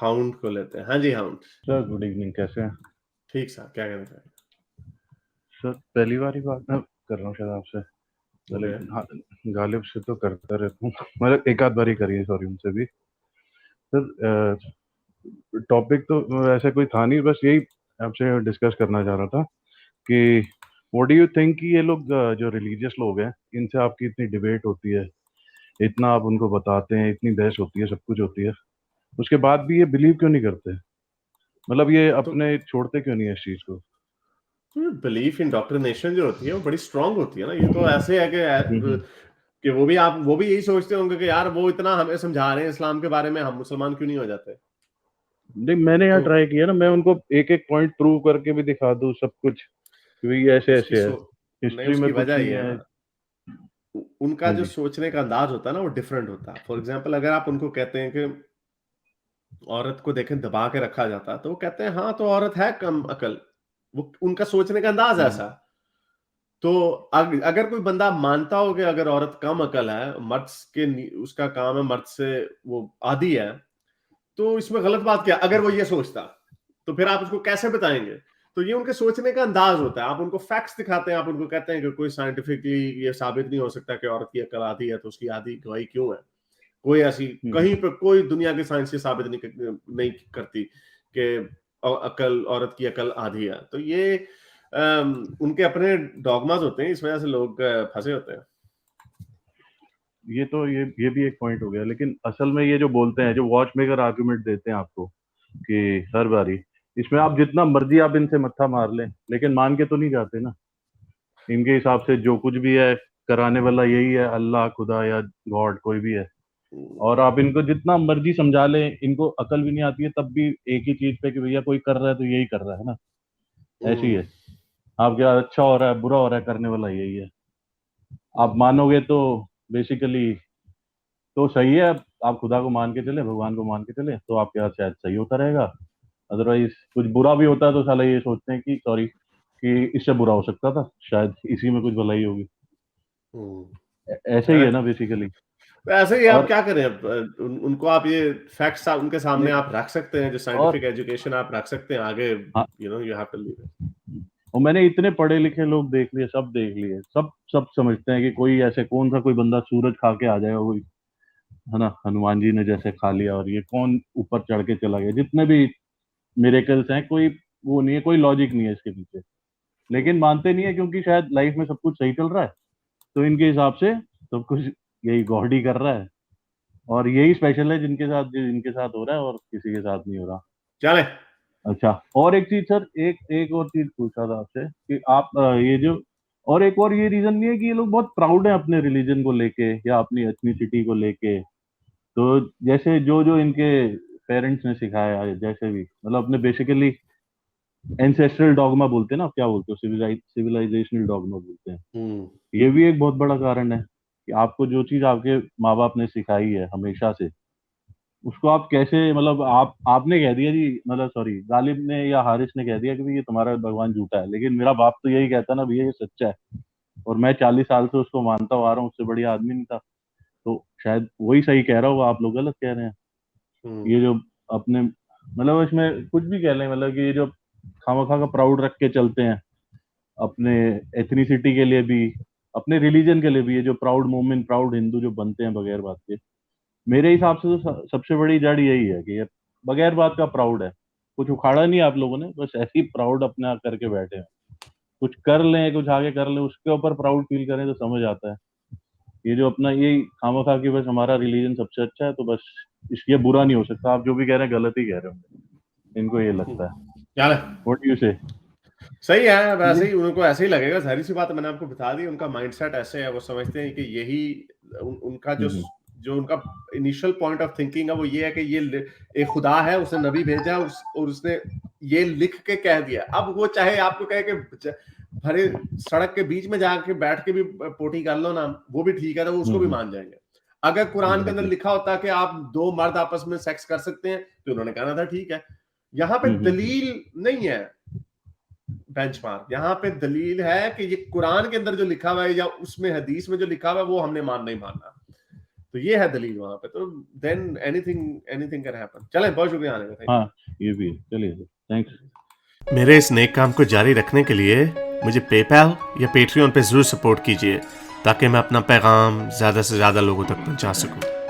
Hound को लेते हैं। हाँ जी हाउंड सर गुड इवनिंग, कैसे हैं? ठीक सर, क्या कहना है? सर पहली बार ही बात मैं कर रहा हूँ शायद आपसे, ओके। लेकिन हाँ, गालिब से तो करता रहता हूँ। मतलब एक आध बार ही करी है, सॉरी उनसे भी। सर टॉपिक तो ऐसे कोई था नहीं, बस यही आपसे डिस्कस करना चाह रहा था कि व्हाट डू यू थिंक कि ये लोग जो रिलीजियस लोग हैं, इनसे आपकी इतनी डिबेट होती है, इतना आप उनको बताते हैं, इतनी बहस होती है, सब कुछ होती है, उसके बाद भी ये बिलीव क्यों नहीं करते? मतलब ये तो अपने छोड़ते क्यों नहीं है इस चीज को? बिलीफ इंडोक्ट्रिनेशन जो होती है वो बड़ी स्ट्रांग होती है ना। ये तो ऐसे है हम्म। कि वो भी यही सोचते होंगे कि यार वो इतना हमें समझा रहे हैं इस्लाम के बारे में, हम मुसलमान क्यों नहीं हो जाते? नहीं, मैंने यहाँ तो ट्राई किया ना, मैं उनको एक एक पॉइंट प्रूव करके भी दिखा दूँ सब कुछ कि भाई ऐसे उसकी ऐसे है, सो नहीं, हिस्ट्री में उसकी कुछ वजह नहीं ये है है। ना, उनका हाँ जो जी। सोचने का अंदाज होता है ना वो डिफरेंट होता है। फॉर एग्जाम्पल, अगर आप उनको कहते हैं कि औरत को देखें दबा के रखा जाता है, तो वो कहते हैं हाँ तो औरत है कम अकल। वो उनका सोचने का अंदाज हम्म। ऐसा। तो अगर कोई बंदा मानता हो कि अगर औरत कम अकल है, उसका काम है मर्द से वो आदी है, तो इसमें गलत बात क्या? अगर वो ये सोचता तो फिर आप उसको कैसे बताएंगे? तो ये उनके सोचने का अंदाज होता है। आप उनको फैक्ट्स दिखाते हैं, आप उनको कहते हैं कि कोई साइंटिफिकली ये साबित नहीं हो सकता कि औरत की अकल आधी है, तो उसकी आधी गवाही क्यों है? कोई ऐसी हम्म। कहीं पे कोई दुनिया की साइंस ये साबित नहीं करती कि अकल औरत की अकल आधी है। तो ये उनके अपने डॉगमास होते हैं, इस वजह से लोग फंसे होते हैं। ये भी एक पॉइंट हो गया, लेकिन असल में ये जो बोलते हैं, जो वॉच मेकर आर्गुमेंट देते हैं आपको कि हर बारी इसमें आप जितना मर्जी आप इनसे मत्था मार लें, लेकिन मान के तो नहीं जाते ना। इनके हिसाब से जो कुछ भी है, कराने वाला यही है, अल्लाह, खुदा या गॉड, कोई भी है। और आप इनको जितना मर्जी समझा लें, इनको अकल भी नहीं आती है, तब भी एक ही चीज पे कि भैया कोई कर रहा है तो यही कर रहा है ना। ऐसी हम्म, है। आप क्या अच्छा हो रहा है, बुरा हो रहा है, करने वाला यही है। आप मानोगे तो बेसिकली तो सही है। आप खुदा को मान के चले, भगवान को मान के चले, तो आपके यहाँ शायद सही होता रहेगा। अदरवाइज कुछ बुरा भी होता है तो साला ये सोचते हैं कि सॉरी, कि इससे बुरा हो सकता था, शायद इसी में कुछ भलाई होगी। हम्म। ऐसे ही है ना बेसिकली। तो ऐसे ही आप और क्या करें अब? उनको आप ये फैक्ट्स उनके सामने नहीं, आप रख सकते हैं, जो और साइंटिफिक एजुकेशन आप रख सकते हैं आगे। हाँ, you have to leave it. और मैंने इतने पढ़े लिखे लोग देख लिए, सब देख लिए, सब सब समझते हैं कि कोई ऐसे कौन सा कोई बंदा सूरज खा के आ जाएगा कोई, है ना, हनुमान जी ने जैसे खा लिया और ये कौन ऊपर चढ़ के चला गया। जितने भी मिरेकल्स हैं, कोई वो नहीं है, कोई लॉजिक नहीं है इसके पीछे। लेकिन मानते नहीं है क्योंकि शायद लाइफ में सब कुछ सही चल रहा है, तो इनके हिसाब से सब कुछ यही गॉड ही कर रहा है। और यही स्पेशल है जिनके साथ, जो इनके साथ हो रहा है और किसी के साथ नहीं हो रहा। चले। अच्छा, और एक चीज सर, एक एक और चीज पूछा था आपसे कि आप ये जो, और एक और ये रीजन नहीं है कि ये लोग बहुत प्राउड हैं अपने रिलीजन को लेके या अपनी एथनिसिटी को लेके? तो जैसे जो जो इनके पेरेंट्स ने सिखाया है, जैसे भी मतलब अपने बेसिकली एंसेस्ट्रल डॉगमा बोलते हैं ना, आप क्या बोलते हो, सिविलाइजेशनल डॉगमा बोलते हैं। हम्म, ये भी एक बहुत बड़ा कारण है कि आपको जो चीज आपके माँ बाप ने सिखाई है हमेशा से, उसको आप कैसे, मतलब आपने कह दिया जी, मतलब सॉरी, गालिब ने या हारिस ने कह दिया कि भाई ये तुम्हारा भगवान झूठा है, लेकिन मेरा बाप तो यही कहता ना भैया ये सच्चा है, और मैं 40 साल से उसको मानता हुआ आ रहा हूँ, उससे बढ़िया आदमी नहीं था। तो शायद वही सही कह रहा होगा, आप लोग गलत कह रहे हैं। हम्म, ये जो अपने, मतलब इसमें कुछ भी कह लें, मतलब कि ये जो खामखा का प्राउड रख के चलते हैं अपने एथनिसिटी के लिए भी, अपने रिलीजन के लिए भी, ये जो प्राउड मोमेंट, प्राउड हिंदू जो बनते हैं बगैर बात के, मेरे हिसाब से तो सबसे बड़ी जड़ यही है कि ये बगैर बात का प्राउड है। कुछ उखाड़ा नहीं आप लोगों ने, बस ऐसे ही प्राउड अपने आप करके बैठे हैं। कुछ कर लें, कुछ आगे कर लें, उसके ऊपर प्राउड फील करें तो समझ आता है। ये जो अपना ये खामखा कि बस हमारा रिलीजन सबसे अच्छा है, तो बस इसलिए बुरा नहीं हो सकता, आप जो भी कह रहे हैं गलत ही कह रहे होंगे, इनको ये लगता है। चले। व्हाट यू से? सही है। अब ऐसे ये ही उनको ऐसे ही लगेगा, सारी सी बात मैंने आपको बता दी। उनका माइंडसेट ऐसे है, वो समझते हैं कि यही उनका जो हम्म। जो उनका इनिशियल पॉइंट ऑफ थिंकिंग है वो ये है कि ये एक खुदा है, उसने नबी भेजा, और उसने ये लिख के कह दिया। अब वो चाहे आपको कहे कि भरे सड़क के बीच में जाके बैठ के भी पोटी कर लो ना, वो भी ठीक है, तो वो उसको भी हम्म। मान जाएंगे। अगर कुरान के अंदर एग्जैक्टली। लिखा होता कि आप दो मर्द आपस में सेक्स कर सकते हैं, तो उन्होंने कहना था ठीक है। यहां पे हम्म। दलील नहीं है, बेंचमार्क। यहाँ पे दलील है कि ये कुरान के अंदर जो लिखा हुआ है या उसमें हदीस में जो लिखा हुआ है वो हमने नहीं मानना। तो ये है दलील वहां पे, तो देन एनीथिंग कैन हैपन। चलें, बहुत शुक्रिया आने का। हाँ, ये भी है। चलिए सर, थैंक्स। मेरे इस नेक काम को जारी रखने के लिए मुझे पेपैल या पेट्रियन पे जरूर सपोर्ट कीजिए, ताकि मैं अपना पैगाम ज़्यादा से ज़्यादा लोगों तक पहुंचा सकूं।